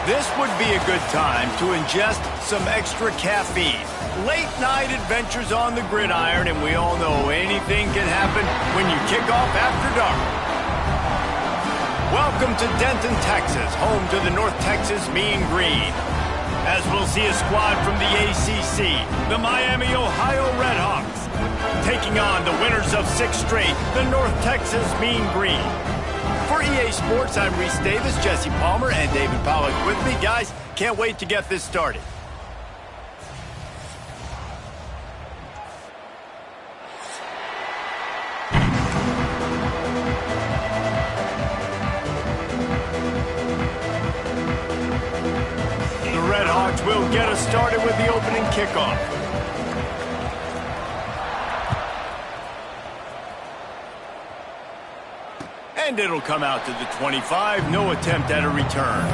This would be a good time to ingest some extra caffeine. Late night adventures on the gridiron, and we all know anything can happen when you kick off after dark. Welcome to Denton, Texas, home to the North Texas Mean Green. As we'll see a squad from the ACC, the Miami, Ohio Redhawks, taking on the winners of 6 straight, the North Texas Mean Green. For EA Sports, I'm Reese Davis, Jesse Palmer, and David Pollack with me. Guys, can't wait to get this started. The Redhawks will get us started with the opening kickoff. And it'll come out to the 25. No attempt at a return.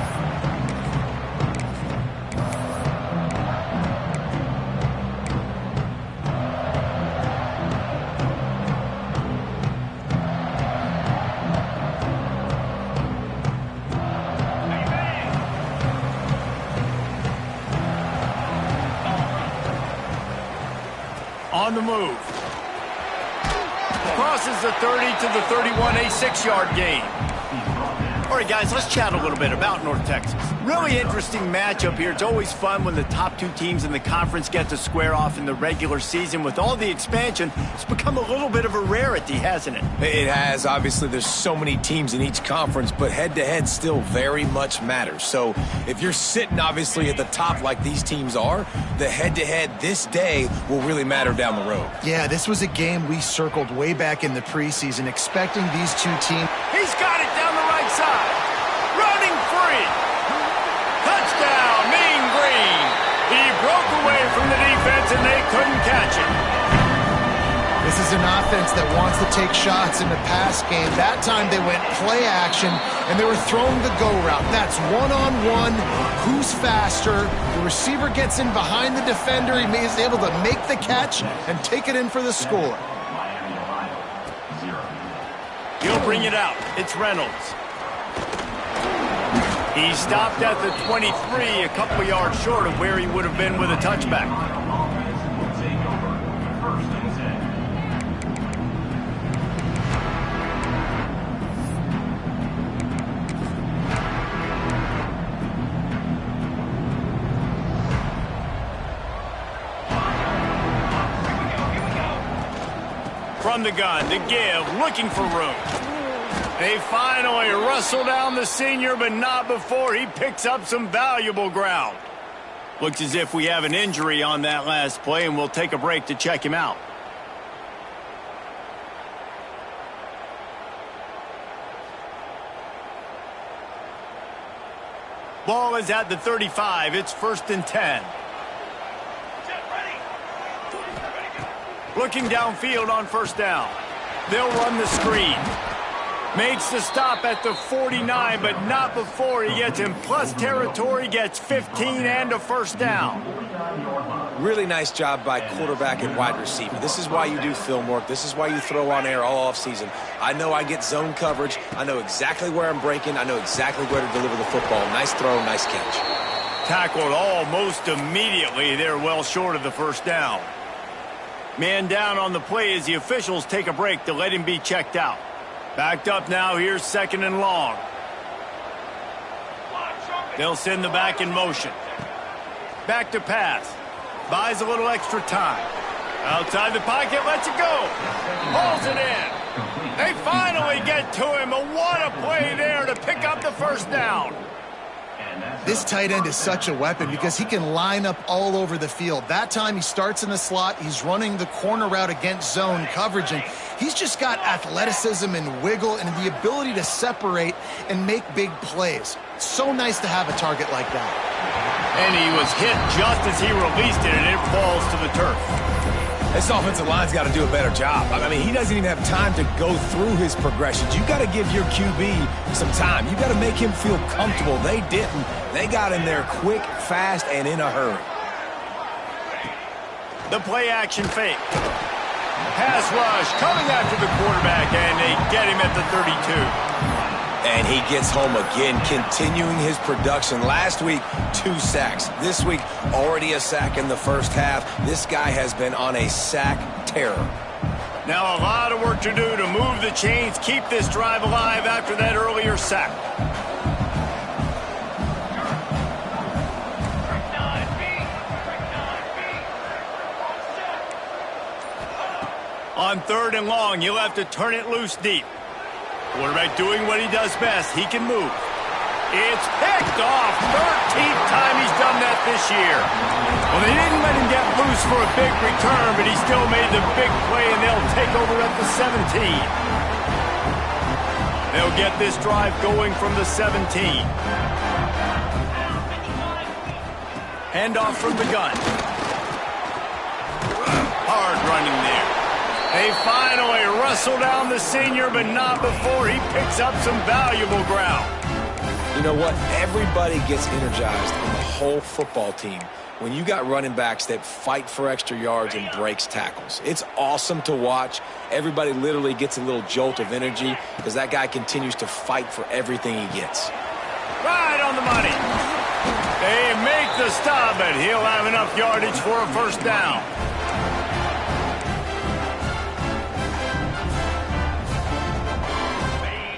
On the move. Crosses the 30 to the 31, a 6-yard gain. All right, guys, let's chat a little bit about North Texas. Really interesting matchup here. It's always fun when the top 2 teams in the conference get to square off in the regular season. With all the expansion, it's become a little bit of a rarity, hasn't it? It has. Obviously, there's so many teams in each conference, but head-to-head still very much matters. So if you're sitting, obviously, at the top like these teams are, the head-to-head this day will really matter down the road. Yeah, this was a game we circled way back in the preseason, expecting these 2 teams. He's got it down the right side. Running free. Touchdown, Mean Green. He broke away from the defense, and they couldn't catch him. This is an offense that wants to take shots in the pass game. That time they went play action, and they were throwing the go route. That's one-on-one. Who's faster? The receiver gets in behind the defender. He is able to make the catch and take it in for the score. He'll bring it out. It's Reynolds. He stopped at the 23, a couple of yards short of where he would have been with a touchback. From the gun, to give, looking for room. They finally wrestle down the senior, but not before he picks up some valuable ground. Looks as if we have an injury on that last play, and we'll take a break to check him out. Ball is at the 35. It's 1st and 10. Looking downfield on 1st down. They'll run the screen. Makes the stop at the 49, but not before he gets in plus territory, gets 15 and a 1st down. Really nice job by quarterback and wide receiver. This is why you do film work. This is why you throw on air all offseason. I know I get zone coverage. I know exactly where I'm breaking. I know exactly where to deliver the football. Nice throw, nice catch. Tackled almost immediately. They're well short of the 1st down. Man down on the play as the officials take a break to let him be checked out. Backed up now, here's 2nd and long. They'll send the back in motion. Back to pass. Buys a little extra time. Outside the pocket, lets it go. Hauls it in. They finally get to him, but what a play there to pick up the 1st down. This tight end is such a weapon because he can line up all over the field. That time he starts in the slot. He's running the corner route against zone coverage, and he's just got athleticism and wiggle and the ability to separate and make big plays. It's so nice to have a target like that. And he was hit just as he released it, and it falls to the turf. This offensive line's got to do a better job. I mean, he doesn't even have time to go through his progressions. You got to give your QB some time. You got to make him feel comfortable. They didn't. They got in there quick, fast, and in a hurry. The play action fake. Pass rush coming after the quarterback, and they get him at the 32. And he gets home again, continuing his production. Last week, 2 sacks. This week, already a sack in the first half. This guy has been on a sack terror. Now a lot of work to do to move the chains, keep this drive alive after that earlier sack. On 3rd and long, you'll have to turn it loose deep. Quarterback doing what he does best. He can move. It's picked off. 13th time he's done that this year. Well, they didn't let him get loose for a big return, but he still made the big play, and they'll take over at the 17. They'll get this drive going from the 17. Handoff from the gun. Hard running there. They finally wrestle down the senior, but not before he picks up some valuable ground. You know what? Everybody gets energized on the whole football team when you got running backs that fight for extra yards and breaks tackles. It's awesome to watch. Everybody literally gets a little jolt of energy because that guy continues to fight for everything he gets. Right on the money. They make the stop, but he'll have enough yardage for a first down.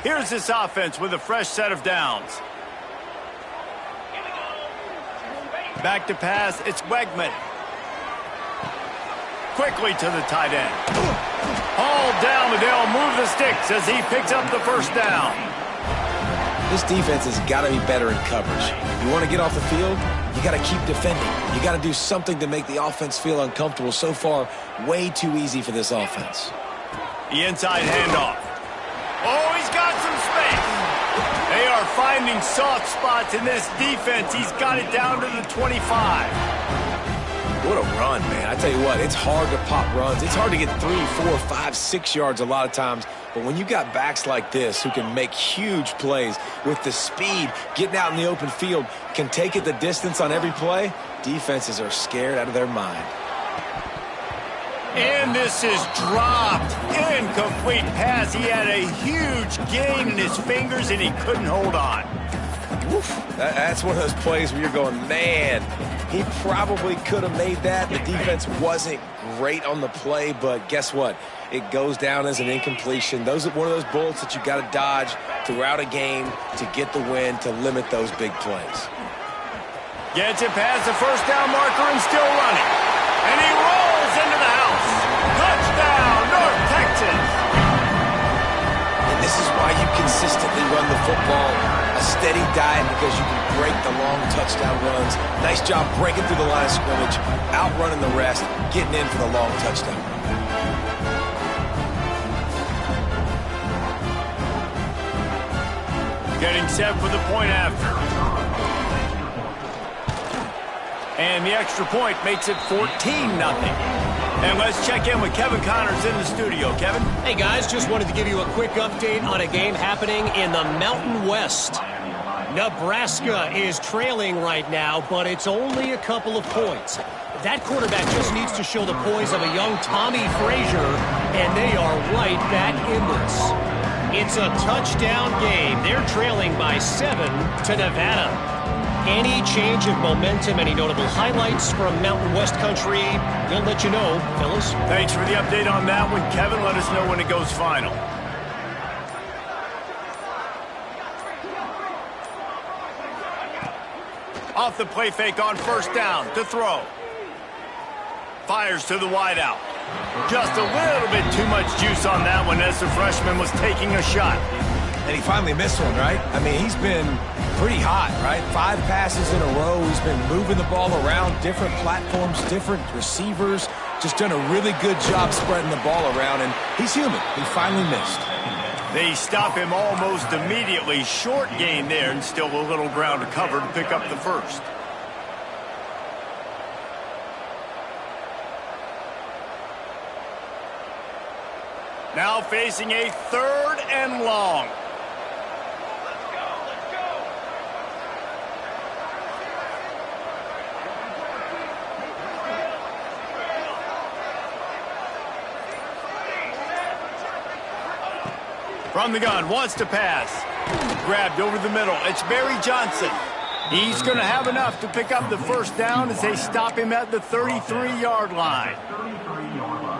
Here's this offense with a fresh set of downs. Back to pass, it's Wegman. Quickly to the tight end. Hauled down, but they'll move the sticks as he picks up the first down. This defense has got to be better in coverage. You want to get off the field, you got to keep defending. You got to do something to make the offense feel uncomfortable. So far, way too easy for this offense. The inside handoff. Oh, he's got some space. They are finding soft spots in this defense. He's got it down to the 25. What a run, man. I tell you what, it's hard to pop runs. It's hard to get 3, 4, 5, 6 yards a lot of times. But when you got backs like this who can make huge plays with the speed, getting out in the open field, can take it the distance on every play, defenses are scared out of their mind. And this is dropped. Incomplete pass. He had a huge gain in his fingers, and he couldn't hold on. Oof. That's one of those plays where you're going, man, he probably could have made that. The defense wasn't great on the play, but guess what? It goes down as an incompletion. Those are one of those bullets that you got to dodge throughout a game to get the win, to limit those big plays. Gets it past the first down marker and still running. And he rolls into the house. Touchdown, North Texas. And this is why you consistently run the football. A steady diet because you can break the long touchdown runs. Nice job breaking through the line of scrimmage, outrunning the rest, getting in for the long touchdown. Getting set for the point after. And the extra point makes it 14-0. And let's check in with Kevin Connors in the studio. Kevin? Hey, guys, just wanted to give you a quick update on a game happening in the Mountain West. Nebraska is trailing right now, but it's only a couple of points. That quarterback just needs to show the poise of a young Tommy Frazier, and they are right back in this. It's a touchdown game. They're trailing by 7 to Nevada. Any change of momentum, any notable highlights from Mountain West country, we'll let you know, fellas. Thanks for the update on that one, Kevin. Let us know when it goes final. Off the play fake on first down to throw. Fires to the wideout. Just a little bit too much juice on that one as the freshman was taking a shot. And he finally missed one, right? I mean, he's been pretty hot, right? 5 passes in a row. He's been moving the ball around, different platforms, different receivers. Just done a really good job spreading the ball around, and he's human. He finally missed. They stop him almost immediately. Short gain there, and still a little ground to cover to pick up the first. Now facing a 3rd and long. From the gun, wants to pass. Grabbed over the middle. It's Barry Johnson. He's going to have enough to pick up the first down as they stop him at the 33-yard line.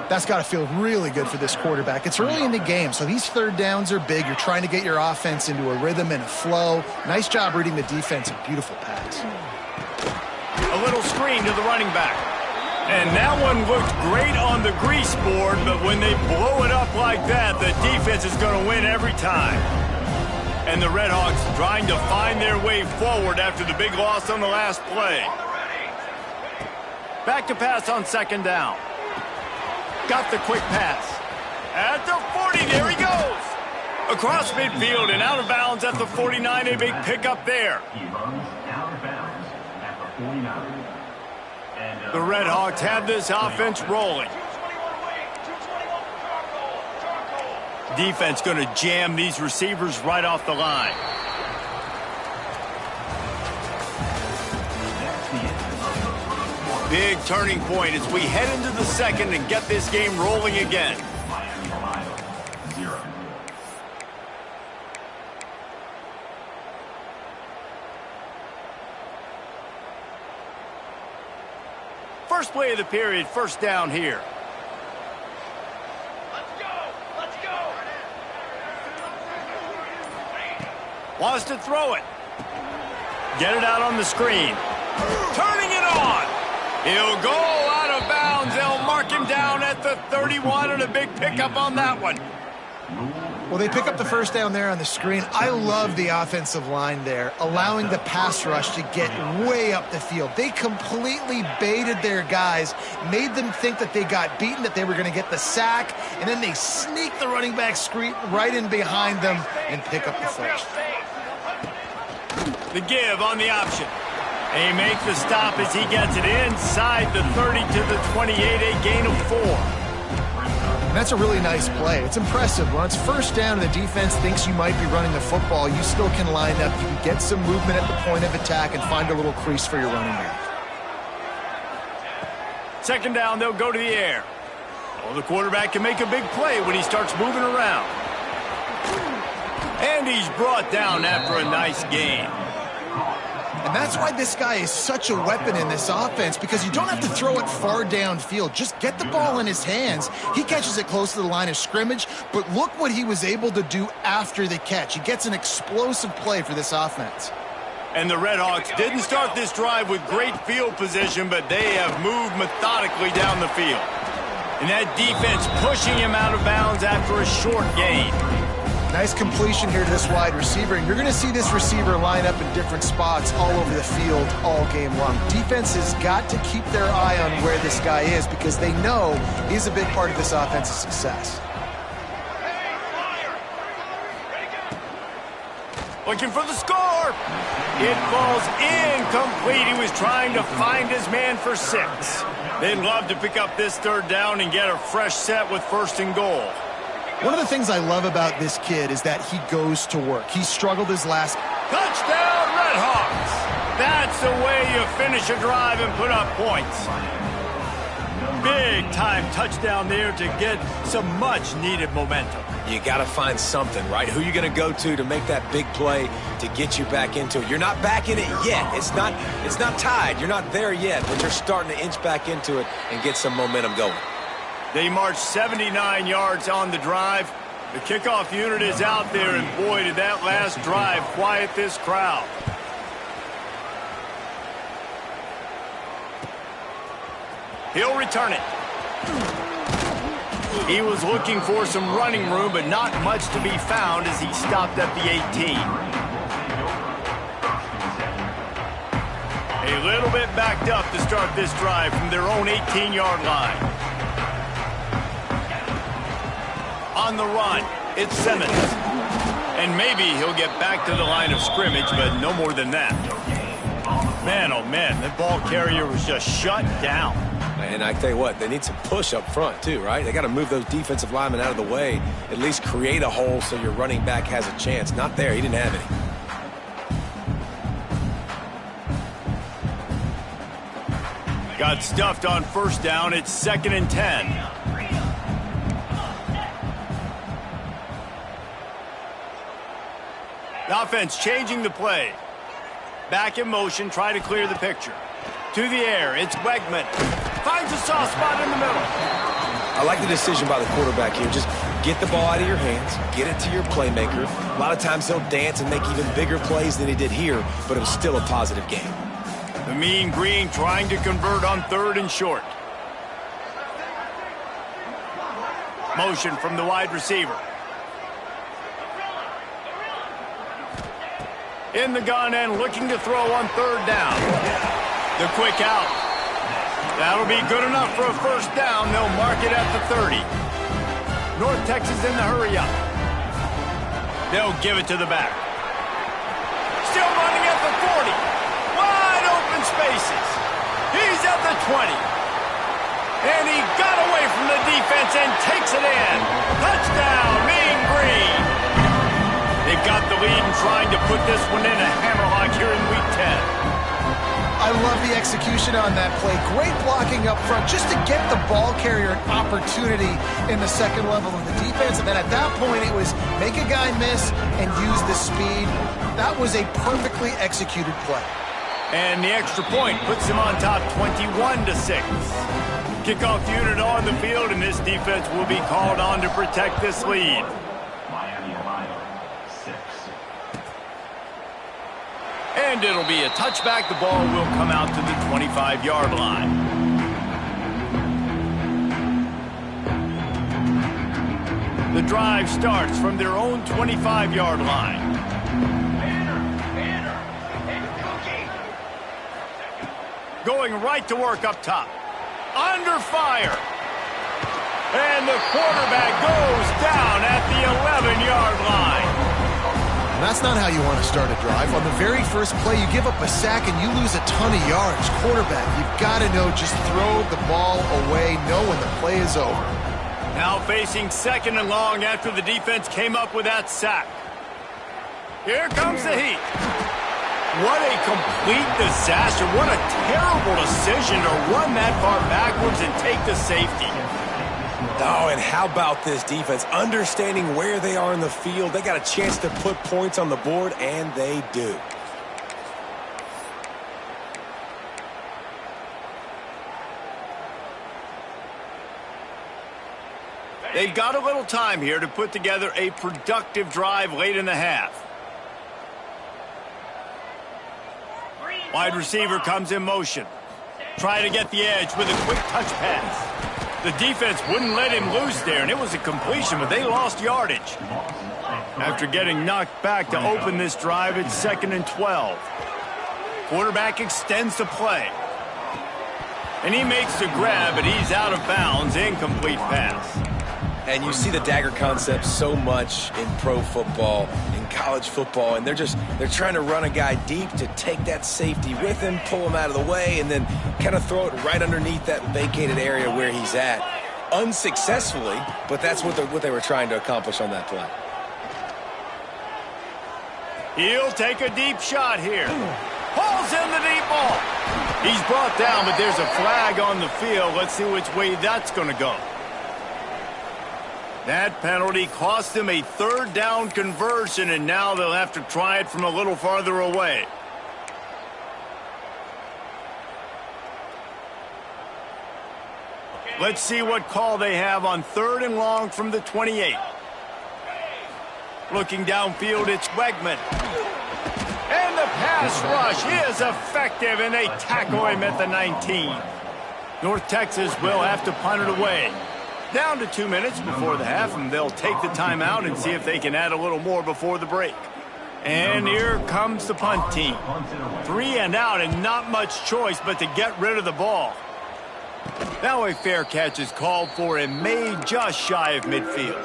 That's got to feel really good for this quarterback. It's early in the game, so these third downs are big. You're trying to get your offense into a rhythm and a flow. Nice job reading the defense. A beautiful pass. A little screen to the running back. And that one looked great on the grease board, but when they blow it up like that, the defense is going to win every time. And the Redhawks trying to find their way forward after the big loss on the last play. Back to pass on second down. Got the quick pass. At the 40, there he goes. Across midfield and out of bounds at the 49, a big pickup there. The Redhawks have this offense rolling. Defense going to jam these receivers right off the line. Big turning point as we head into the second and get this game rolling again. First play of the period, first down here. Let's go. Wants to throw it. Get it out on the screen. Turning it on. He'll go out of bounds. They'll mark him down at the 31 and a big pickup on that one. Well, they pick up the first down there on the screen. I love the offensive line there, allowing the pass rush to get way up the field. They completely baited their guys, made them think that they got beaten, that they were going to get the sack, and then they sneak the running back screen right in behind them and pick up the first. The give on the option. They make the stop as he gets it inside the 30 to the 28, a gain of 4. And that's a really nice play. It's impressive. When it's first down and the defense thinks you might be running the football, you still can line up. You can get some movement at the point of attack and find a little crease for your running back. Second down, they'll go to the air. Well, the quarterback can make a big play when he starts moving around. And he's brought down after a nice gain. And that's why this guy is such a weapon in this offense, because you don't have to throw it far downfield. Just get the ball in his hands. He catches it close to the line of scrimmage, but look what he was able to do after the catch. He gets an explosive play for this offense. And the Redhawks didn't start this drive with great field position, but they have moved methodically down the field. And that defense pushing him out of bounds after a short gain. Nice completion here to this wide receiver, and you're going to see this receiver line up in different spots all over the field all game long. Defense has got to keep their eye on where this guy is because they know he's a big part of this offense's success. Looking for the score. It falls incomplete. He was trying to find his man for 6. They'd love to pick up this third down and get a fresh set with first and goal. One of the things I love about this kid is that he goes to work. He struggled his last... Touchdown, Redhawks! That's the way you finish a drive and put up points. Big-time touchdown there to get some much-needed momentum. You got to find something, right? Who you going to go to make that big play to get you back into it? You're not back in it yet. It's not tied. You're not there yet, but you're starting to inch back into it and get some momentum going. They marched 79 yards on the drive. The kickoff unit is out there, and boy, did that last drive quiet this crowd. He'll return it. He was looking for some running room, but not much to be found as he stopped at the 18. A little bit backed up to start this drive from their own 18-yard line. On the run, it's Simmons. And maybe he'll get back to the line of scrimmage, but no more than that. Man, oh man, the ball carrier was just shut down. And I tell you what, they need some push up front too, right? They got to move those defensive linemen out of the way, at least create a hole so your running back has a chance. Not there, he didn't have any. Got stuffed on first down, it's 2nd and 10. Offense changing the play. Back in motion, try to clear the picture. To the air, it's Wegman. Finds a soft spot in the middle. I like the decision by the quarterback here. Just get the ball out of your hands, get it to your playmaker. A lot of times he'll dance and make even bigger plays than he did here, but it was still a positive game. The Mean Green trying to convert on 3rd and short. Motion from the wide receiver. In the gun and looking to throw on 3rd down. The quick out. That'll be good enough for a first down. They'll mark it at the 30. North Texas in the hurry up. They'll give it to the back. Still running at the 40. Wide open spaces. He's at the 20. And he got away from the defense and takes it in. Touchdown, Mean Green. They've got the lead and trying to put this one in a hammerlock here in Week 10. I love the execution on that play. Great blocking up front just to get the ball carrier an opportunity in the second level of the defense. And then at that point, it was make a guy miss and use the speed. That was a perfectly executed play. And the extra point puts him on top 21-6. Kickoff unit on the field, and this defense will be called on to protect this lead. And it'll be a touchback. The ball will come out to the 25-yard line. The drive starts from their own 25-yard line. Going right to work up top. Under fire. And the quarterback goes down at the 11-yard line. And that's not how you want to start a drive. On the very first play, you give up a sack and you lose a ton of yards. Quarterback, you've got to know, just throw the ball away, know when the play is over. Now facing 2nd and long after the defense came up with that sack. Here comes the heat. What a complete disaster. What a terrible decision to run that far backwards and take the safety. Oh, and how about this defense? Understanding where they are in the field. They got a chance to put points on the board, and they do. They've got a little time here to put together a productive drive late in the half. Wide receiver comes in motion. Try to get the edge with a quick touch pass. The defense wouldn't let him loose there, and it was a completion, but they lost yardage. After getting knocked back to open this drive, it's 2nd and 12. Quarterback extends the play. And he makes the grab, but he's out of bounds. Incomplete pass. And you see the dagger concept so much in pro football, in college football, and they're trying to run a guy deep to take that safety with him, pull him out of the way, and then kind of throw it right underneath that vacated area where he's at. Unsuccessfully, but that's what they were trying to accomplish on that play. He'll take a deep shot here. Pulls in the deep ball. He's brought down, but there's a flag on the field. Let's see which way that's going to go. That penalty cost them a 3rd down conversion, and now they'll have to try it from a little farther away. Let's see what call they have on 3rd and long from the 28. Looking downfield, it's Wegman. And the pass rush is effective, and they tackle him at the 19. North Texas will have to punt it away. Down to 2 minutes before the half, and they'll take the timeout and see if they can add a little more before the break. And here comes the punt team. 3 and out, and not much choice but to get rid of the ball. Now a fair catch is called for and made just shy of midfield.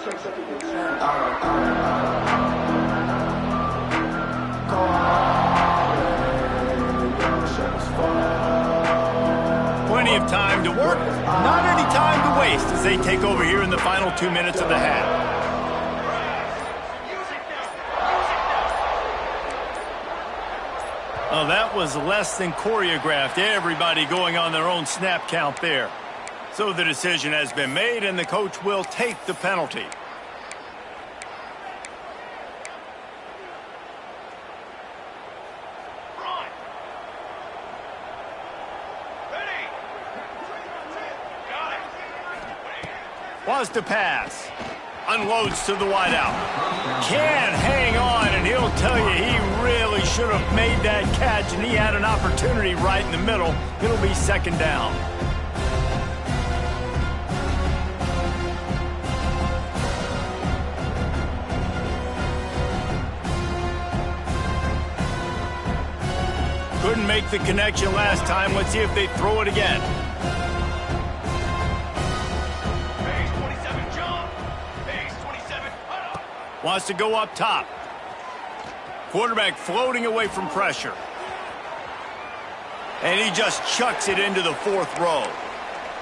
Plenty of time to work, not any time to waste as they take over here in the final 2 minutes of the half. Well, that was less than choreographed. Everybody going on their own snap count there. So the decision has been made, and the coach will take the penalty. Wants to pass. Unloads to the wideout. Can't hang on, and he'll tell you he really should have made that catch, and he had an opportunity right in the middle. It'll be second down. Couldn't make the connection last time. Let's see if they throw it again. Wants to go up top. Quarterback floating away from pressure. And he just chucks it into the fourth row.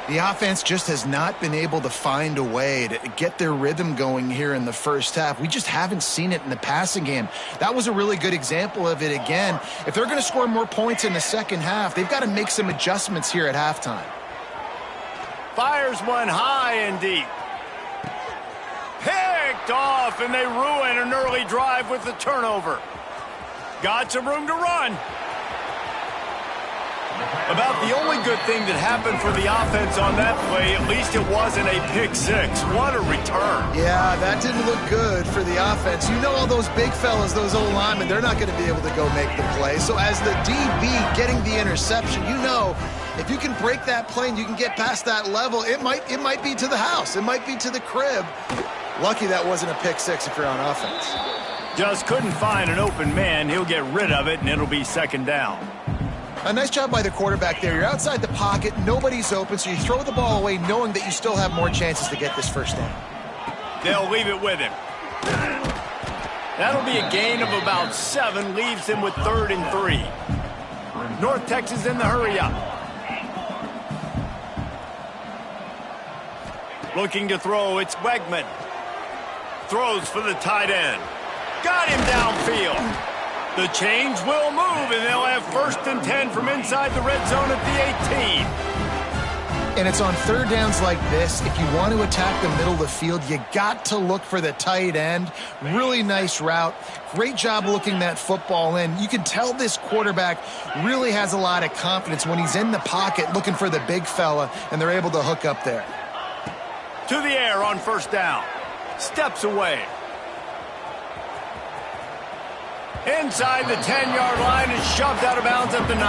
The offense just has not been able to find a way to get their rhythm going here in the first half. We just haven't seen it in the passing game. That was a really good example of it again. If they're going to score more points in the second half, they've got to make some adjustments here at halftime. Fires one high and deep. Picked off, and they ruin an early drive with the turnover. Got some room to run. About the only good thing that happened for the offense on that play, at least it wasn't a pick six. What a return. Yeah, that didn't look good for the offense. You know all those big fellas, those old linemen, they're not going to be able to go make the play. So as the DB getting the interception, you know if you can break that play and you can get past that level, it might be to the house. It might be to the crib. Lucky that wasn't a pick six if you're on offense. Just couldn't find an open man. He'll get rid of it, and it'll be second down. A nice job by the quarterback there. You're outside the pocket. Nobody's open, so you throw the ball away knowing that you still have more chances to get this first down. They'll leave it with him. That'll be a gain of about 7. Leaves him with 3rd and 3. North Texas in the hurry-up. Looking to throw, it's Wegman. Throws for the tight end. Got him downfield. The change will move, and they'll have 1st and 10 from inside the red zone at the 18. And it's on third downs like this. If you want to attack the middle of the field, you got to look for the tight end. Really nice route. Great job looking that football in. You can tell this quarterback really has a lot of confidence when he's in the pocket looking for the big fella, and they're able to hook up there. To the air on 1st down. Steps away. Inside the 10-yard line and shoved out of bounds at the 9.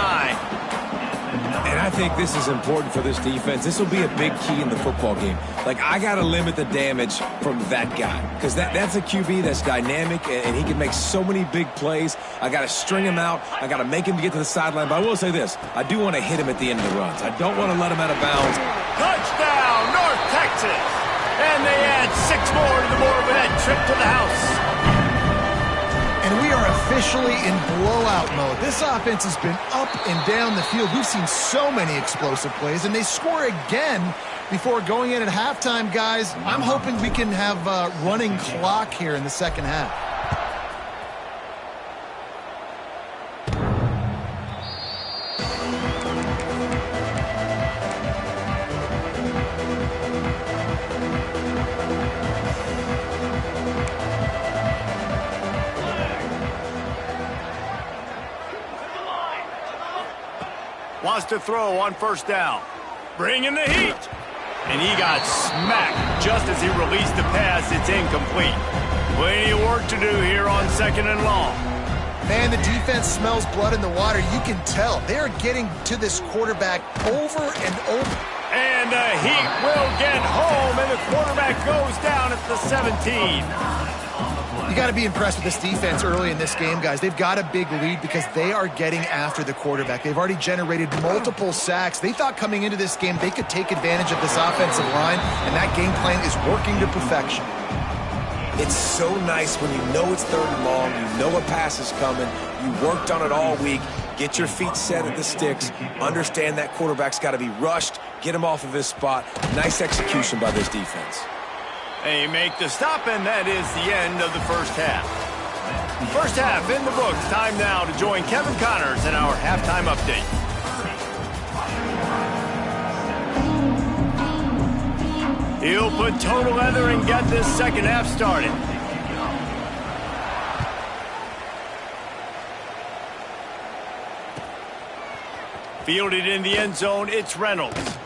And I think this is important for this defense. This will be a big key in the football game. Like, I got to limit the damage from that guy because that's a QB that's dynamic, and he can make so many big plays. I got to string him out. I got to make him get to the sideline. But I will say this. I do want to hit him at the end of the runs. I don't want to let him out of bounds. Touchdown, North Texas. And they add 6 more to the board with that trip to the house. And we are officially in blowout mode. This offense has been up and down the field. We've seen so many explosive plays, and they score again before going in at halftime, guys. I'm hoping we can have a running clock here in the second half. Wants to throw on 1st down. Bringing the heat. And he got smacked just as he released the pass. It's incomplete. Plenty of work to do here on 2nd and long. Man, the defense smells blood in the water. You can tell. They're getting to this quarterback over and over. And the heat will get home, and the quarterback goes down at the 17. You got to be impressed with this defense early in this game, guys. They've got a big lead because they are getting after the quarterback. They've already generated multiple sacks. They thought coming into this game they could take advantage of this offensive line, and that game plan is working to perfection. It's so nice when you know it's 3rd and long, you know a pass is coming, you worked on it all week, get your feet set at the sticks, understand that quarterback's got to be rushed, get him off of his spot. Nice execution by this defense. They make the stop, and that is the end of the first half. First half in the books. Time now to join Kevin Connors in our halftime update. He'll put toe to leather and get this second half started. Fielded in the end zone, it's Reynolds.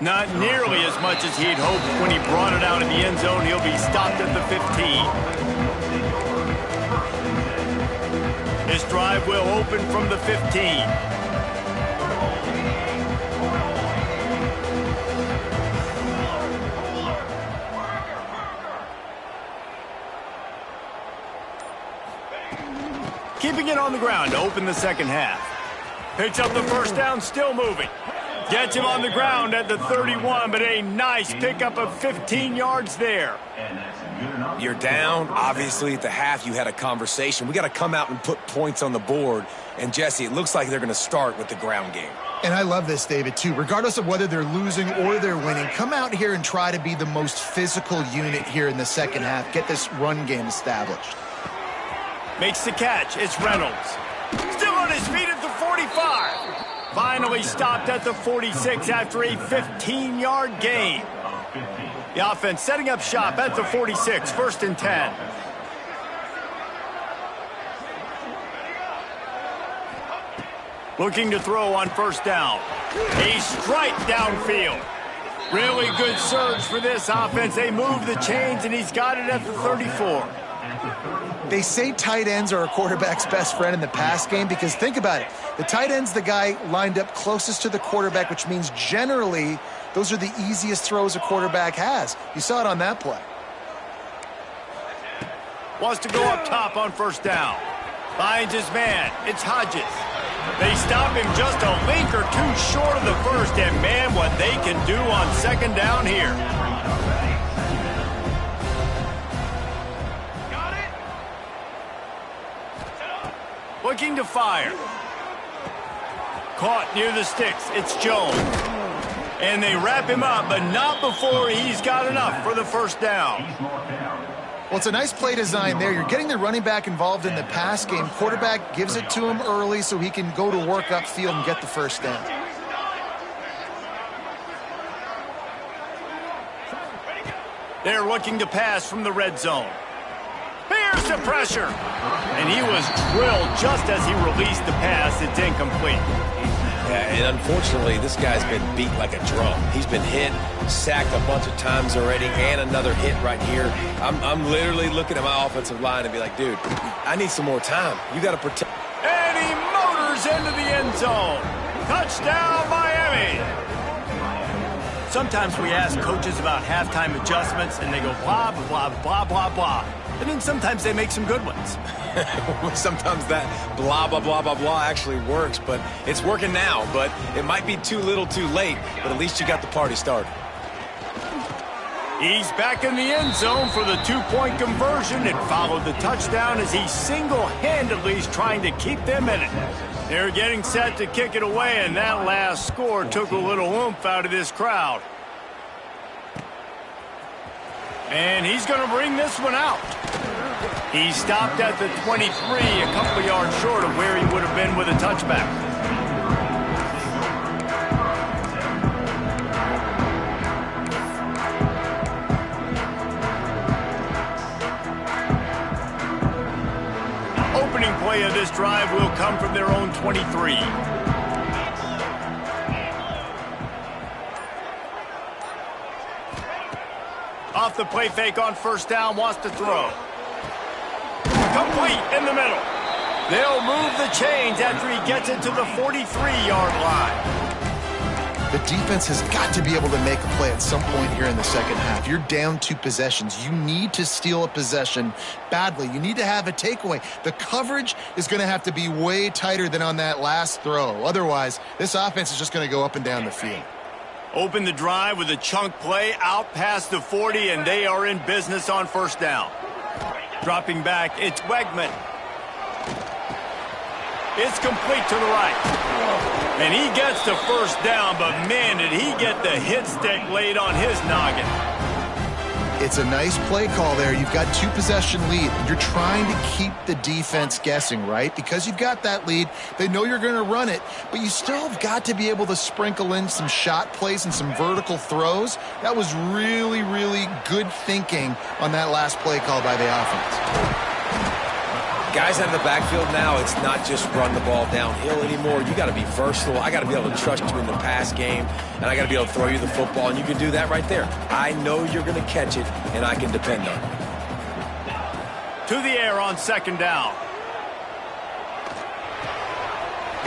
Not nearly as much as he'd hoped when he brought it out in the end zone. He'll be stopped at the 15. This drive will open from the 15. Keeping it on the ground to open the second half. Picks up the first down, still moving. Gets him on the ground at the 31, but a nice pickup of 15 yards there. You're down. Obviously, at the half, you had a conversation. We got to come out and put points on the board. And, Jesse, it looks like they're going to start with the ground game. And I love this, David, too. Regardless of whether they're losing or they're winning, come out here and try to be the most physical unit here in the second half. Get this run game established. Makes the catch. It's Reynolds. Still on his feet at the 45. Finally stopped at the 46 after a 15-yard gain. The offense setting up shop at the 46, 1st and 10. Looking to throw on first down. A strike downfield. Really good surge for this offense. They move the chains, and he's got it at the 34. They say tight ends are a quarterback's best friend in the pass game because think about it. The tight end's the guy lined up closest to the quarterback, which means generally those are the easiest throws a quarterback has. You saw it on that play. Wants to go up top on first down. Finds his man. It's Hodges. They stop him just a link or two short of the first, and man, what they can do on second down here. Looking to fire. Caught near the sticks. It's Jones. And they wrap him up, but not before he's got enough for the first down. Well, it's a nice play design there. You're getting the running back involved in the pass game. Quarterback gives it to him early so he can go to work upfield and get the first down. They're looking to pass from the red zone. Here's the pressure. And he was drilled just as he released the pass. It's incomplete. Yeah, and unfortunately, this guy's been beat like a drum. He's been hit, sacked a bunch of times already, and another hit right here. I'm literally looking at my offensive line and be like, dude, I need some more time. You got to protect. And he motors into the end zone. Touchdown, Miami. Sometimes we ask coaches about halftime adjustments, and they go blah, blah, blah, blah, blah. And then sometimes they make some good ones. Sometimes that blah, blah, blah, blah, blah actually works, but it's working now. But it might be too little too late, but at least you got the party started. He's back in the end zone for the two-point conversion and followed the touchdown as he single-handedly is trying to keep them in it. They're getting set to kick it away, and that last score took a little oomph out of this crowd. And he's going to bring this one out. He stopped at the 23, a couple of yards short of where he would have been with a touchback. Opening play of this drive will come from their own 23. Off the play fake on first down, wants to throw. Complete in the middle. They'll move the chains after he gets it to the 43-yard line. The defense has got to be able to make a play at some point here in the second half. You're down 2 possessions. You need to steal a possession badly. You need to have a takeaway. The coverage is going to have to be way tighter than on that last throw. Otherwise, this offense is just going to go up and down the field. Open the drive with a chunk play out past the 40, and they are in business on first down. Dropping back, it's Wegman. It's complete to the right. And he gets the first down, but man, did he get the hit stick laid on his noggin. It's a nice play call there. You've got 2 possession lead. You're trying to keep the defense guessing, right? Because you've got that lead. They know you're going to run it, but you still have got to be able to sprinkle in some shot plays and some vertical throws. That was really, really good thinking on that last play call by the offense. Guys out of the backfield now, it's not just run the ball downhill anymore. You got to be versatile. I got to be able to trust you in the pass game, and I got to be able to throw you the football, and you can do that right there. I know you're going to catch it, and I can depend on it. To the air on second down.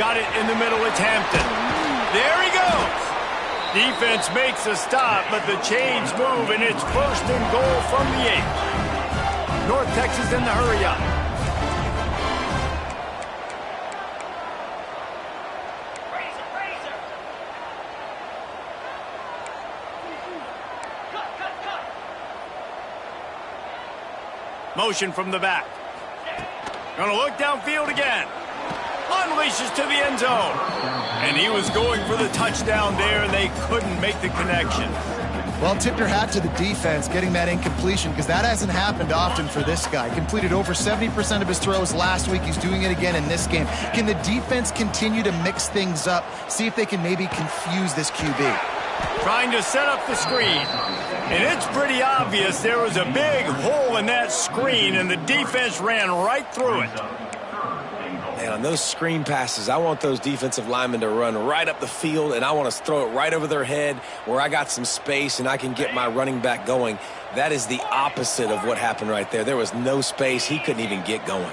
Got it in the middle. It's Hampton. There he goes. Defense makes a stop, but the chains move, and it's first and goal from the 8. North Texas in the hurry-up. Motion from the back. Gonna look downfield again. Unleashes to the end zone. And he was going for the touchdown there, and they couldn't make the connection. Well, tip your hat to the defense getting that incompletion, because that hasn't happened often for this guy. Completed over 70% of his throws last week. He's doing it again in this game. Can the defense continue to mix things up? See if they can maybe confuse this QB. Trying to set up the screen. And it's pretty obvious there was a big hole in that screen, and the defense ran right through it. And on those screen passes, I want those defensive linemen to run right up the field, and I want to throw it right over their head where I got some space and I can get my running back going. That is the opposite of what happened right there. There was no space. He couldn't even get going.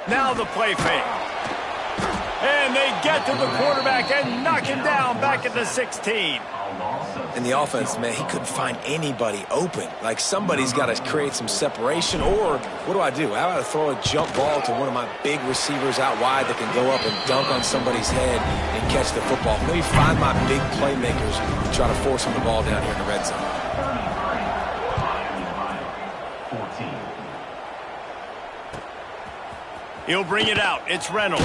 Now the play fake. And they get to the quarterback and knock him down back at the 16. And the offense, man, he couldn't find anybody open. Like, somebody's got to create some separation, or what do I do? How about I throw a jump ball to one of my big receivers out wide that can go up and dunk on somebody's head and catch the football? Maybe find my big playmakers and try to force them the ball down here in the red zone. He'll bring it out. It's Reynolds.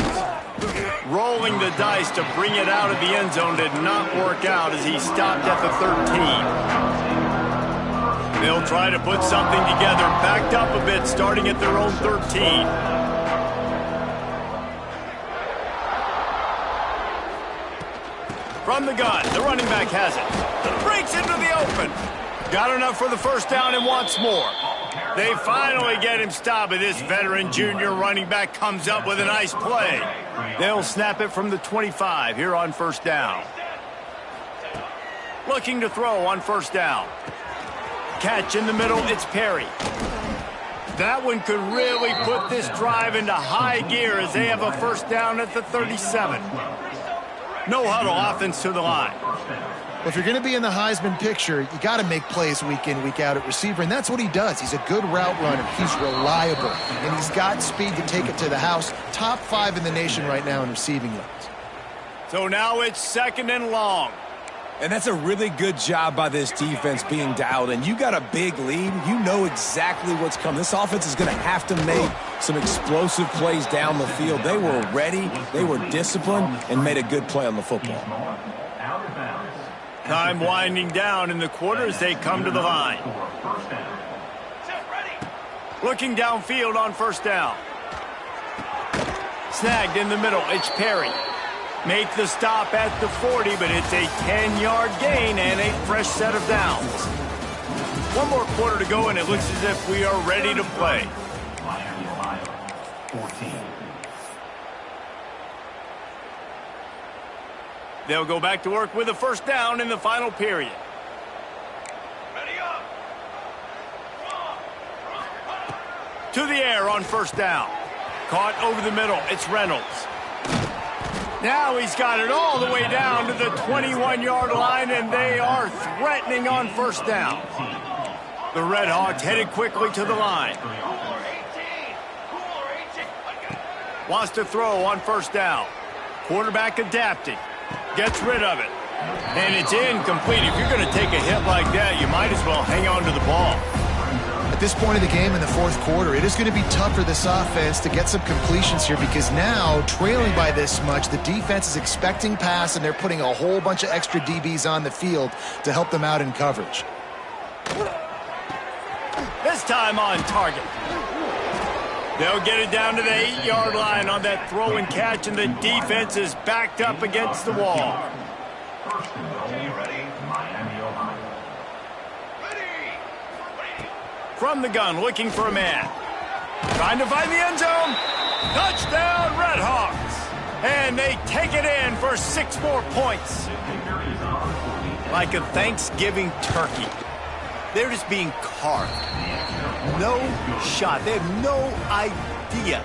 Rolling the dice to bring it out of the end zone did not work out as he stopped at the 13. They'll try to put something together, backed up a bit, starting at their own 13. From the gun, the running back has it. Breaks into the open. Got enough for the first down and wants more. They finally get him stopped, but this veteran junior running back comes up with a nice play. They'll snap it from the 25 here on first down. Looking to throw on first down. Catch in the middle, it's Perry. That one could really put this drive into high gear as they have a first down at the 37. No huddle offense to the line. Well, if you're going to be in the Heisman picture, you got to make plays week in, week out at receiver, and that's what he does. He's a good route runner. He's reliable, and he's got speed to take it to the house. Top 5 in the nation right now in receiving yards. So now it's second and long. And that's a really good job by this defense being dialed in. You got a big lead. You know exactly what's coming. This offense is going to have to make some explosive plays down the field. They were ready, they were disciplined, and made a good play on the football. Time winding down in the quarter as they come to the line. Looking downfield on first down. Snagged in the middle. It's Perry. Make the stop at the 40, but it's a 10-yard gain and a fresh set of downs. One more quarter to go, and it looks as if we are ready to play. They'll go back to work with a first down in the final period. Ready up. To the air on first down. Caught over the middle. It's Reynolds. Now he's got it all the way down to the 21-yard line, and they are threatening on first down. The Red Hawks headed quickly to the line. Wants to throw on first down. Quarterback adapting. Gets rid of it. And it's incomplete. If you're going to take a hit like that, you might as well hang on to the ball. At this point of the game in the fourth quarter, it is going to be tough for this offense to get some completions here, because now, trailing by this much, the defense is expecting pass, and they're putting a whole bunch of extra DBs on the field to help them out in coverage. This time on target. They'll get it down to the 8-yard line on that throw and catch, and the defense is backed up against the wall. First and goal, ready, Miami, Ohio. from the gun, looking for a man. Trying to find the end zone. Touchdown, Redhawks. And they take it in for 6 more points. Like a Thanksgiving turkey. They're just being carved. No shot. They have no idea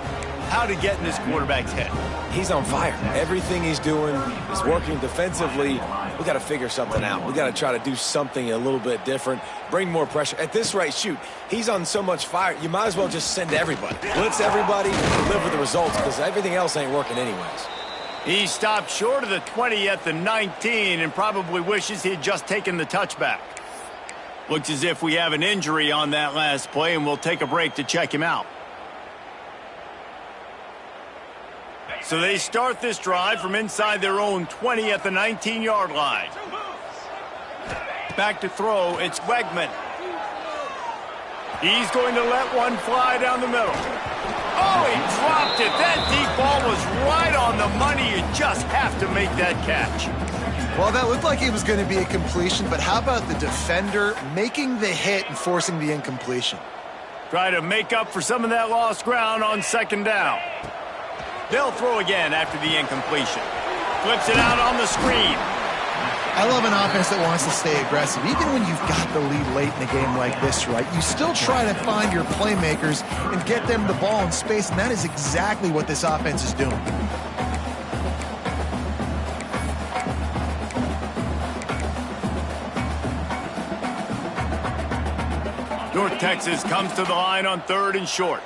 how to get in this quarterback's head. He's on fire. Everything he's doing is working defensively. We got to figure something out. We got to try to do something a little bit different, bring more pressure. At this rate, shoot, he's on so much fire, you might as well just send everybody. Blitz everybody, live with the results, because everything else ain't working anyways. He stopped short of the 20 at the 19 and probably wishes he had just taken the touchback. Looks as if we have an injury on that last play, and we'll take a break to check him out. So they start this drive from inside their own 20 at the 19-yard line. Back to throw, it's Wegman. He's going to let one fly down the middle. Oh, he dropped it. That deep ball was right on the money. You just have to make that catch. Well, that looked like it was going to be a completion, but how about the defender making the hit and forcing the incompletion? Try to make up for some of that lost ground on second down. They'll throw again after the incompletion. Flips it out on the screen. I love an offense that wants to stay aggressive. Even when you've got the lead late in a game like this, right, you still try to find your playmakers and get them the ball in space, and that is exactly what this offense is doing. North Texas comes to the line on 3rd and short.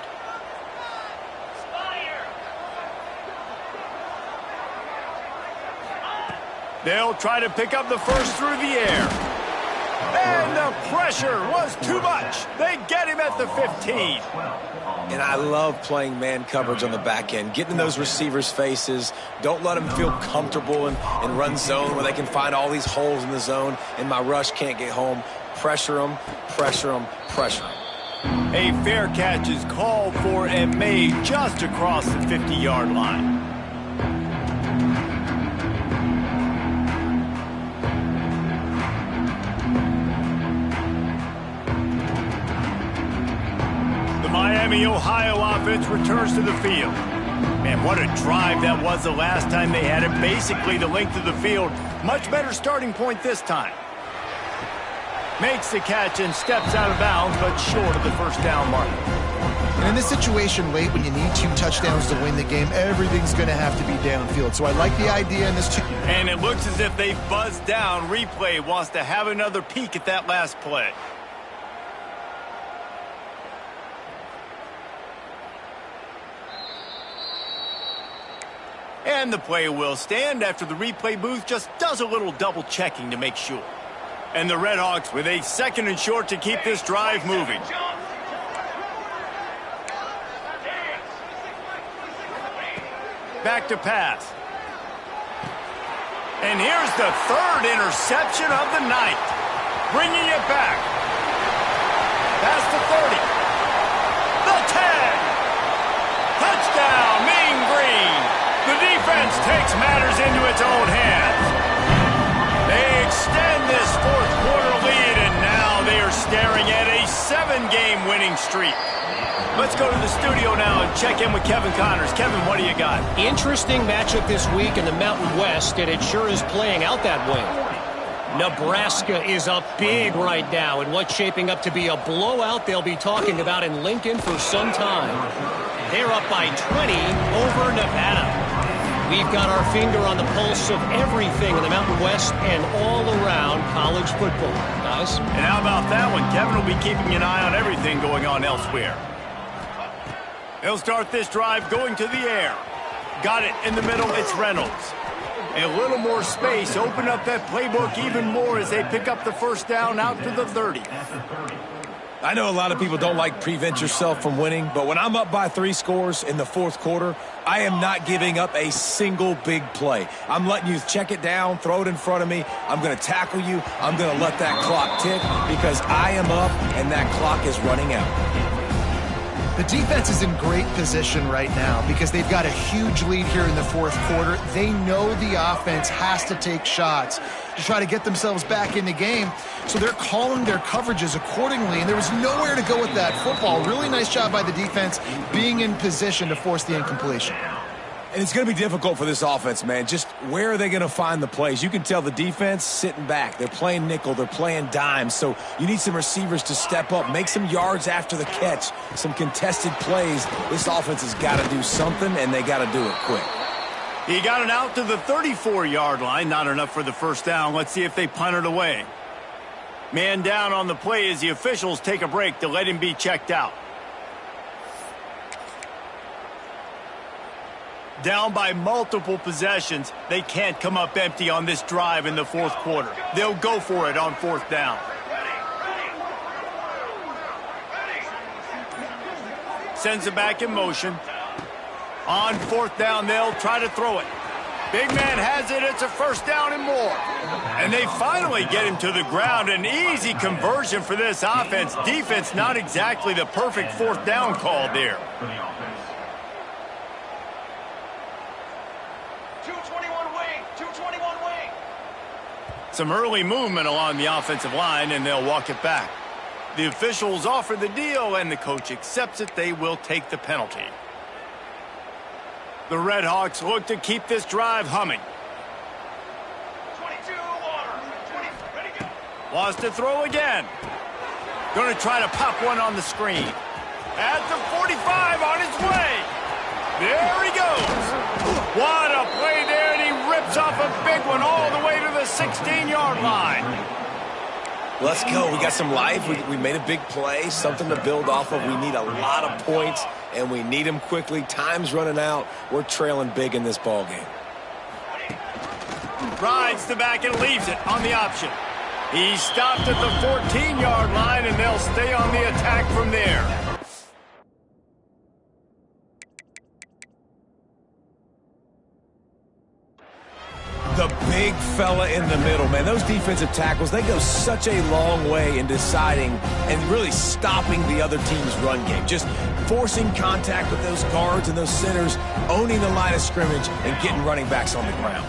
They'll try to pick up the first through the air. And the pressure was too much. They get him at the 15. And I love playing man coverage on the back end, getting in those receivers' faces. Don't let them feel comfortable in run zone where they can find all these holes in the zone and my rush can't get home. Pressure them, pressure them, pressure them. A fair catch is called for and made just across the 50-yard line. Miami, Ohio offense returns to the field. Man, what a drive that was the last time they had it. Basically the length of the field. Much better starting point this time. Makes the catch and steps out of bounds, but short of the first down mark. And in this situation late, when you need 2 touchdowns to win the game, everything's going to have to be downfield. So I like the idea in this. And it looks as if they buzzed down. Replay wants to have another peek at that last play. And the play will stand after the replay booth just does a little double checking to make sure. And the Redhawks with a 2nd and short to keep this drive moving. Back to pass. And here's the 3rd interception of the night. Bringing it back. Past the 30. The 10. Touchdown, Mean Green. The defense takes matters into its own hands. They extend this 4th quarter lead, and now they are staring at a 7-game winning streak. Let's go to the studio now and check in with Kevin Connors. Kevin, what do you got? Interesting matchup this week in the Mountain West, and it sure is playing out that way. Nebraska is up big right now in what's shaping up to be a blowout they'll be talking about in Lincoln for some time. They're up by 20 over Nevada. We've got our finger on the pulse of everything in the Mountain West and all around college football. Guys? And how about that one? Kevin will be keeping an eye on everything going on elsewhere. They'll start this drive going to the air. Got it in the middle. It's Reynolds. A little more space. Open up that playbook even more as they pick up the first down out to the 30. I know a lot of people don't like prevent yourself from winning, but when I'm up by 3 scores in the 4th quarter, I am not giving up a single big play. I'm letting you check it down, throw it in front of me. I'm going to tackle you. I'm going to let that clock tick because I am up and that clock is running out. The defense is in great position right now because they've got a huge lead here in the fourth quarter. They know the offense has to take shots to try to get themselves back in the game, so they're calling their coverages accordingly, and there was nowhere to go with that football. Really nice job by the defense being in position to force the incompletion. And it's going to be difficult for this offense, man. Just where are they going to find the plays? You can tell the defense sitting back. They're playing nickel. They're playing dime. So you need some receivers to step up, make some yards after the catch, some contested plays. This offense has got to do something, and they got to do it quick. He got it out to the 34-yard line. Not enough for the first down. Let's see if they punt it away. Man down on the play as the officials take a break to let him be checked out. Down by multiple possessions, they can't come up empty on this drive in the fourth quarter. They'll go for it on fourth down. Sends it back in motion. On fourth down, they'll try to throw it. Big man has it. It's a first down and more. And they finally get him to the ground. An easy conversion for this offense. Defense, not exactly the perfect fourth down call there. Some early movement along the offensive line, and they'll walk it back. The officials offer the deal, and the coach accepts it. They will take the penalty. The Red Hawks look to keep this drive humming. 22, ready, go. Wants to throw again. Going to try to pop one on the screen. At the 45, on his way. There he goes. What a play there, and he rips off a big one all the way to the 16-yard line. Let's go. We got some life. We made a big play, something to build off of. We need a lot of points, and we need them quickly. Time's running out. We're trailing big in this ball game. Rides the back and leaves it on the option. He stopped at the 14-yard line, and they'll stay on the attack from there. The big fella in the middle, man. Those defensive tackles, they go such a long way in deciding and really stopping the other team's run game. Just forcing contact with those guards and those centers, owning the line of scrimmage, and getting running backs on the ground.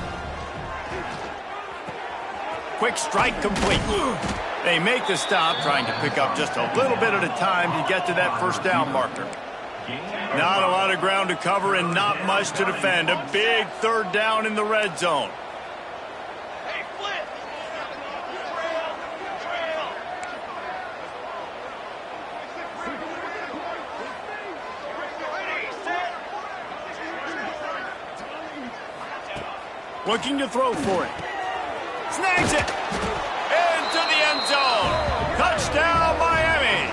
Quick strike complete. They make the stop, trying to pick up just a little bit at a time to get to that first down marker. Not a lot of ground to cover and not much to defend. A big third down in the red zone. Looking to throw for it. Snags it. Into the end zone. Touchdown, Miami.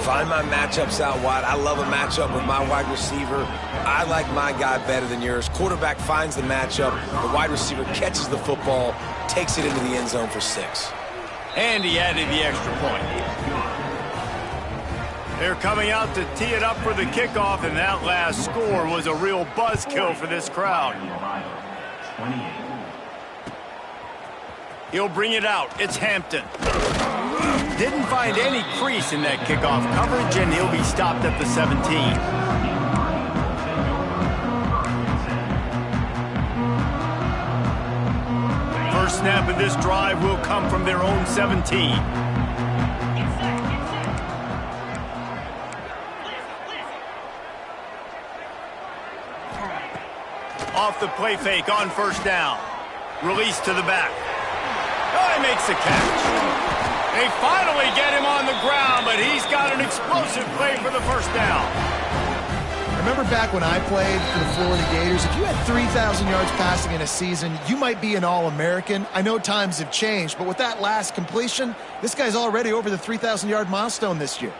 Find my matchups out wide. I love a matchup with my wide receiver. I like my guy better than yours. Quarterback finds the matchup. The wide receiver catches the football, takes it into the end zone for 6. And he added the extra point. They're coming out to tee it up for the kickoff, and that last score was a real buzzkill for this crowd. He'll bring it out. It's Hampton. Didn't find any crease in that kickoff coverage, and he'll be stopped at the 17. First snap of this drive will come from their own 17. Off the play fake on first down. Release to the back. Oh, he makes the catch. They finally get him on the ground, but he's got an explosive play for the first down. Remember back when I played for the Florida Gators, if you had 3,000 yards passing in a season, you might be an All-American. I know times have changed, but with that last completion, this guy's already over the 3,000-yard milestone this year.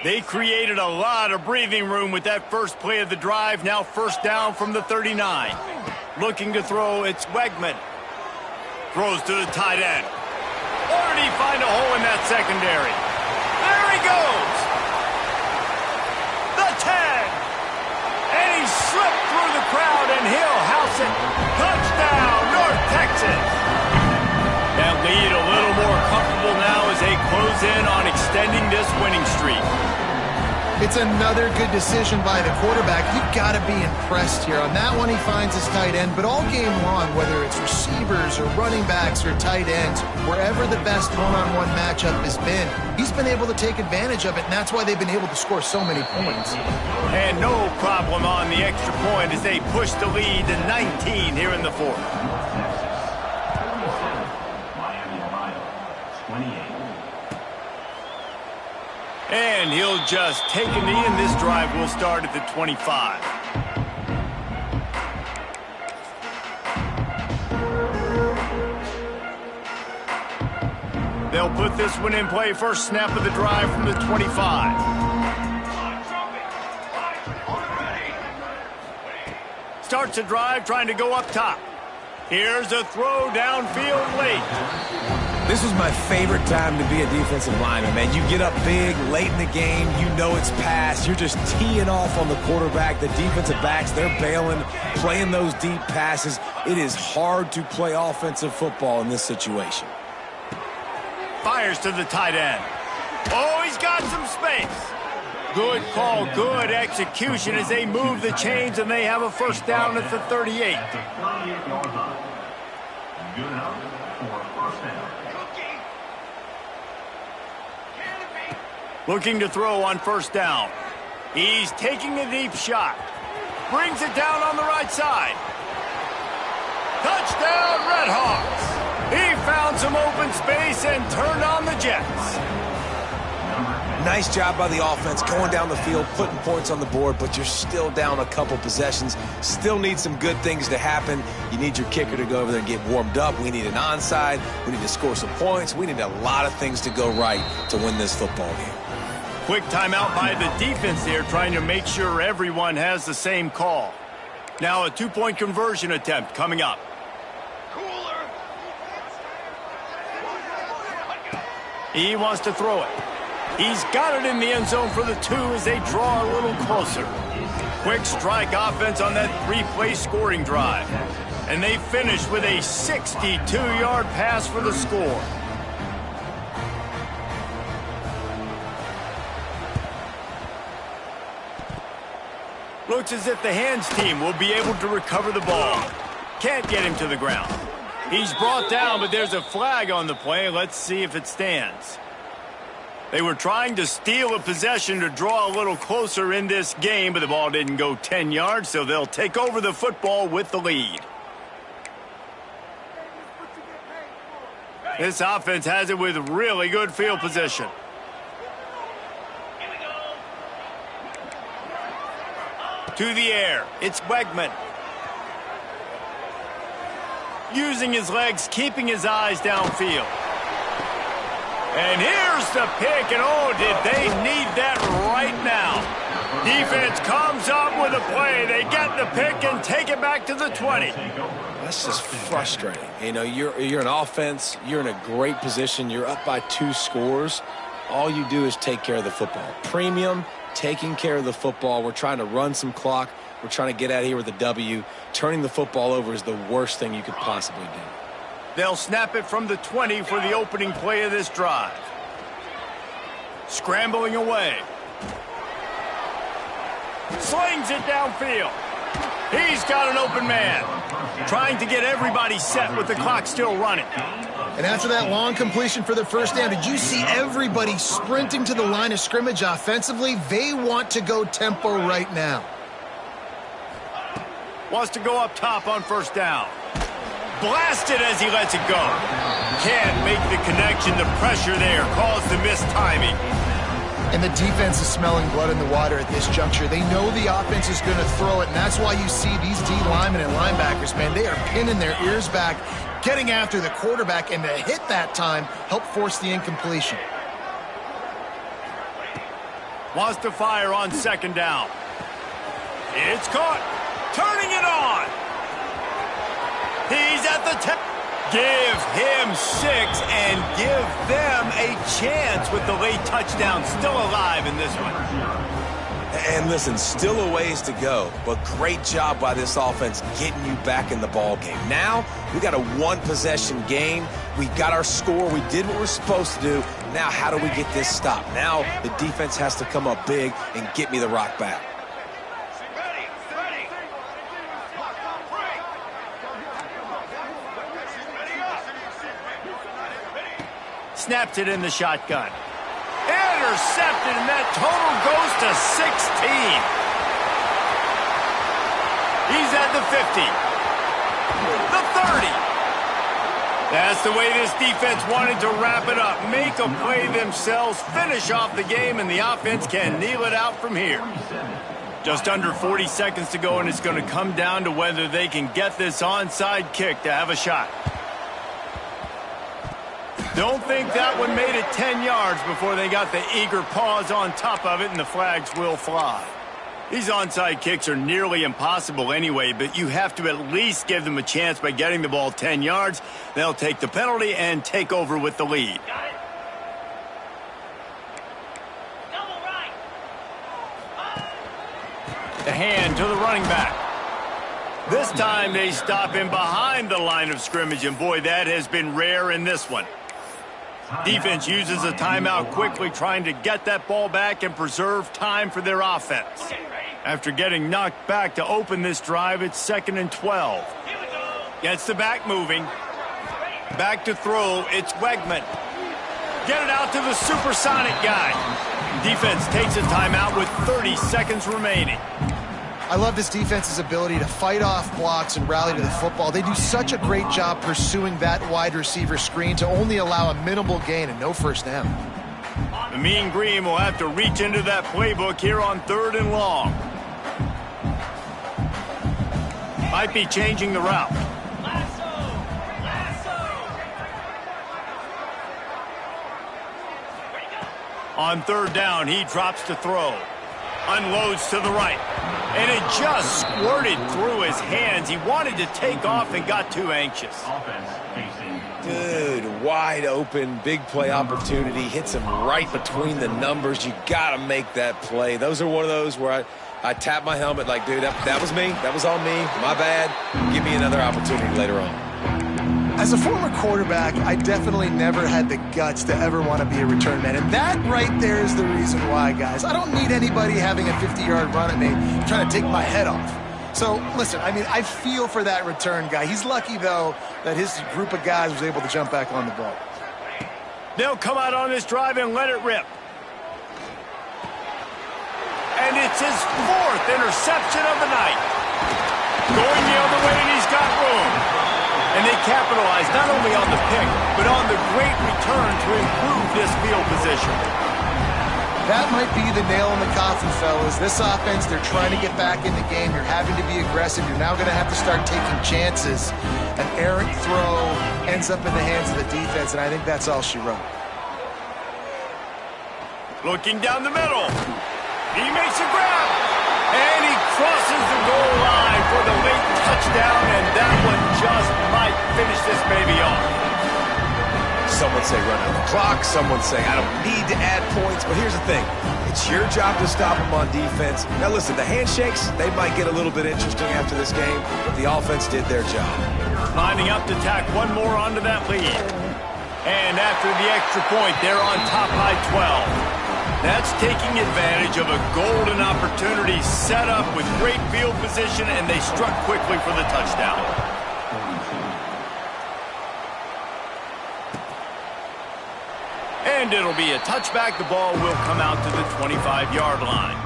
They created a lot of breathing room with that first play of the drive. Now first down from the 39. Looking to throw, it's Wegman. Throws to the tight end. Or did he find a hole in that secondary? There he goes! The 10! It's another good decision by the quarterback. You've got to be impressed here. On that one, he finds his tight end, but all game long, whether it's receivers or running backs or tight ends, wherever the best one-on-one matchup has been, he's been able to take advantage of it, and that's why they've been able to score so many points. And no problem on the extra point as they push the lead to 19 here in the fourth. And he'll just take a knee, and this drive will start at the 25. They'll put this one in play. First snap of the drive from the 25. Starts a drive trying to go up top. Here's a throw downfield late. This was my favorite time to be a defensive lineman, man. You get up big, late in the game, you know it's past. You're just teeing off on the quarterback. The defensive backs, they're bailing, playing those deep passes. It is hard to play offensive football in this situation. Fires to the tight end. Oh, he's got some space. Good call, good execution as they move the chains, and they have a first down at the 38. Good enough for first down. Looking to throw on first down. He's taking a deep shot. Brings it down on the right side. Touchdown, Redhawks. He found some open space and turned on the Jets. Nice job by the offense going down the field, putting points on the board, but you're still down a couple possessions. Still need some good things to happen. You need your kicker to go over there and get warmed up. We need an onside. We need to score some points. We need a lot of things to go right to win this football game. Quick timeout by the defense there, trying to make sure everyone has the same call. Now a two-point conversion attempt coming up. He wants to throw it. He's got it in the end zone for the 2 as they draw a little closer. Quick strike offense on that 3-play scoring drive. And they finish with a 62-yard pass for the score. Looks as if the hands team will be able to recover the ball. Can't get him to the ground. He's brought down, but there's a flag on the play. Let's see if it stands. They were trying to steal a possession to draw a little closer in this game, but the ball didn't go 10 yards, so they'll take over the football with the lead. This offense has it with really good field position. To the air, it's Wegman. Using his legs, keeping his eyes downfield. And here's the pick, and oh, did they need that right now. Defense comes up with a play. They get the pick and take it back to the 20. That's just frustrating. You know, you're an offense. You're in a great position. You're up by 2 scores. All you do is take care of the football. Premium, taking care of the football. We're trying to run some clock. We're trying to get out of here with a W. Turning the football over is the worst thing you could possibly do. They'll snap it from the 20 for the opening play of this drive. Scrambling away. Slings it downfield. He's got an open man. Trying to get everybody set with the clock still running. And after that long completion for the first down, did you see everybody sprinting to the line of scrimmage offensively? They want to go tempo right now. Wants to go up top on first down. Blasted as he lets it go. Can't make the connection. The pressure there caused the missed timing. And the defense is smelling blood in the water at this juncture. They know the offense is going to throw it, and that's why you see these D linemen and linebackers, man, they are pinning their ears back, getting after the quarterback, and the hit that time helped force the incompletion. Wants to fire on second down. It's caught. Turning it on. He's at the 10. Give him 6 and give them a chance with the late touchdown still alive in this one. And listen, still a ways to go, but great job by this offense getting you back in the ball game. Now, we got a one-possession game. We got our score. We did what we're supposed to do. Now, how do we get this stopped? Now, the defense has to come up big and get me the rock back. Snaps it in the shotgun. Intercepted, and that total goes to 16. He's at the 50. The 30. That's the way this defense wanted to wrap it up. Make a play themselves, finish off the game, and the offense can kneel it out from here. Just under 40 seconds to go, and it's going to come down to whether they can get this onside kick to have a shot. Don't think that one made it 10 yards before they got the eager paws on top of it, and the flags will fly. These onside kicks are nearly impossible anyway, but you have to at least give them a chance by getting the ball 10 yards. They'll take the penalty and take over with the lead. The hand to the running back. This time they stop him behind the line of scrimmage, and boy, that has been rare in this one. Defense uses a timeout quickly, trying to get that ball back and preserve time for their offense. After getting knocked back to open this drive, it's 2nd and 12. Gets the back moving. Back to throw, it's Wegman. Get it out to the supersonic guy. Defense takes a timeout with 30 seconds remaining. I love this defense's ability to fight off blocks and rally to the football. They do such a great job pursuing that wide receiver screen to only allow a minimal gain and no first down. The Mean Green will have to reach into that playbook here on 3rd and long. Might be changing the route. On 3rd down, he drops to throw. Unloads to the right. And it just squirted through his hands. He wanted to take off and got too anxious. Good, wide open, big play opportunity. Hits him right between the numbers. You got to make that play. Those are one of those where I tap my helmet like, dude, that was me. That was all me. My bad. Give me another opportunity later on. As a former quarterback, I definitely never had the guts to ever want to be a return man. And that right there is the reason why, guys. I don't need anybody having a 50-yard run at me trying to take my head off. So, listen, I mean, I feel for that return guy. He's lucky, though, that his group of guys was able to jump back on the ball. They'll come out on this drive and let it rip. And it's his 4th interception of the night. Going the other way, and he's got room. And they capitalize not only on the pick, but on the great return to improve this field position. That might be the nail in the coffin, fellas. This offense, they're trying to get back in the game. You're having to be aggressive. You're now going to have to start taking chances. An errant throw ends up in the hands of the defense, and I think that's all she wrote. Looking down the middle. He makes a grab. And he crosses the goal line for the late touchdown, and that one just might finish this baby off. Some would say run out the clock. Some would say I don't need to add points. But here's the thing. It's your job to stop them on defense. Now, listen, the handshakes, they might get a little bit interesting after this game, but the offense did their job. Lining up to tack one more onto that lead. And after the extra point, they're on top by 12. That's taking advantage of a golden opportunity set up with great field position, and they struck quickly for the touchdown. And it'll be a touchback. The ball will come out to the 25-yard line.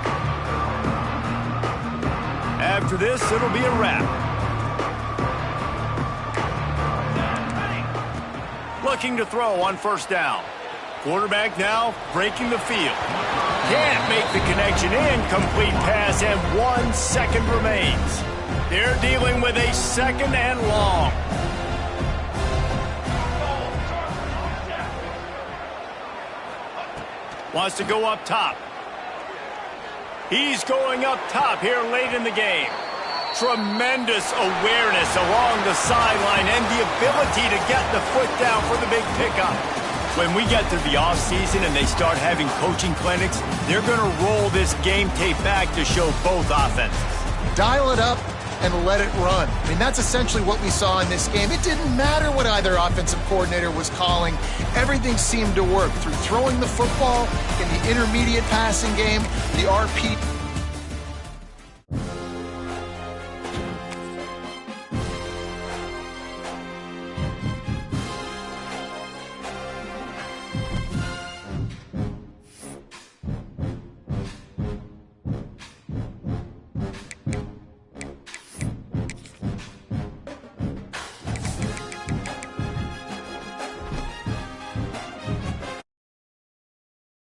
After this, it'll be a wrap. Looking to throw on 1st down. Quarterback now breaking the field. Can't make the connection. Incomplete pass, and 1 second remains. They're dealing with a 2nd and long. Wants to go up top. He's going up top here late in the game. Tremendous awareness along the sideline and the ability to get the foot down for the big pickup. When we get to the offseason and they start having coaching clinics, they're going to roll this game tape back to show both offenses. Dial it up and let it run. I mean, that's essentially what we saw in this game. It didn't matter what either offensive coordinator was calling. Everything seemed to work through throwing the football in the intermediate passing game, the RP.